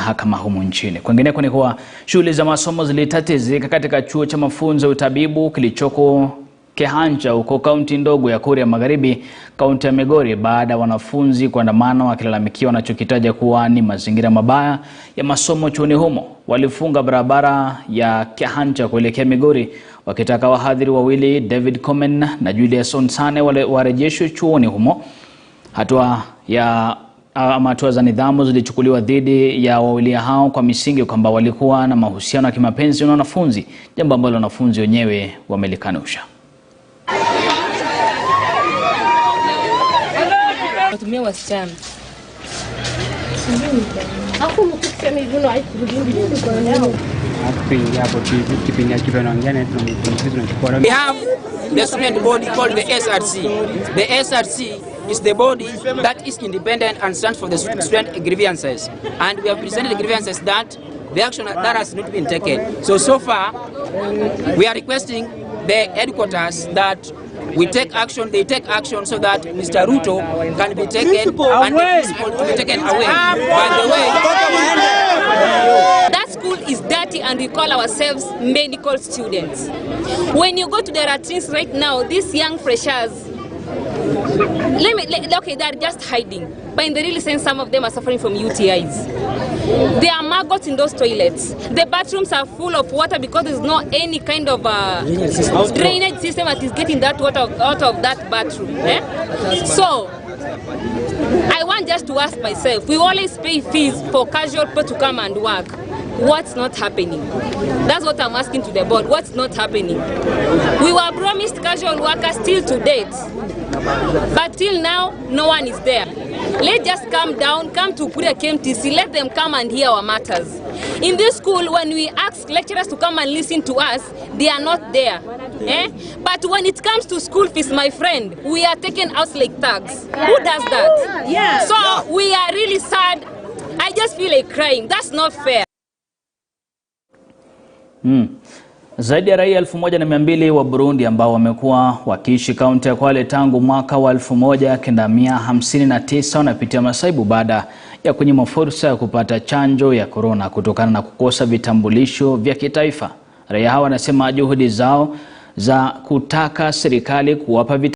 mahakama humu nchini. Kwingineko ni kuwa shughuli za masomo zilitatizika katika chuo cha mafunzo ya utabibu kilichoko Kehancha huko kaunti ndogo ya Kuria Magharibi, kaunti ya Migori, baada ya wanafunzi kuandamana wakilalamikia wanachokitaja kuwa ni mazingira mabaya ya masomo chuoni humo. Walifunga barabara ya Kehancha kuelekea Migori wakitaka wahadhiri wawili David Komen na Julius Onsane warejeshwe chuoni humo. Hatua za nidhamu zilichukuliwa dhidi ya wawili hao kwa misingi kwamba walikuwa na mahusiano ya kimapenzi na wanafunzi, jambo ambalo wanafunzi wenyewe wamelikanusha. Watumia wasichana. We have the student body called the SRC. The SRC is the body that is independent and stands for the student grievances. And we have presented the grievances that the action that has not been taken. So far, we are requesting the headquarters that we take action, they take action so that Mr. Ruto can be taken and the principal to be taken away. By the way, that school is dirty and we call ourselves medical students. When you go to the latrines right now, these young freshers, okay, they're just hiding. But in the real sense, some of them are suffering from UTIs. There are maggots in those toilets. The bathrooms are full of water because there's not any kind of drainage system that is getting that water out of that bathroom. So, I want just to ask myself, we always pay fees for casual people to come and work. What's not happening? That's what I'm asking to the board. What's not happening? We were promised casual workers till to date. But till now, no one is there. Let's just come down, come to Kuria KMTC, let them come and hear our matters. In this school, when we ask lecturers to come and listen to us, they are not there. But when it comes to school fees, my friend, we are taken out like thugs. Who does that? Yeah. So we are really sad. I just feel like crying. That's not fair. Zaidi ya raia 1200 wa Burundi ambao wamekuwa wakiishi kaunti ya Kwale tangu mwaka wa 1959 wanapitia masaibu baada ya kunyimwa fursa ya kupata chanjo ya corona kutokana na kukosa vitambulisho vya kitaifa. Raia hawa wanasema juhudi zao za kutaka serikali kuwapa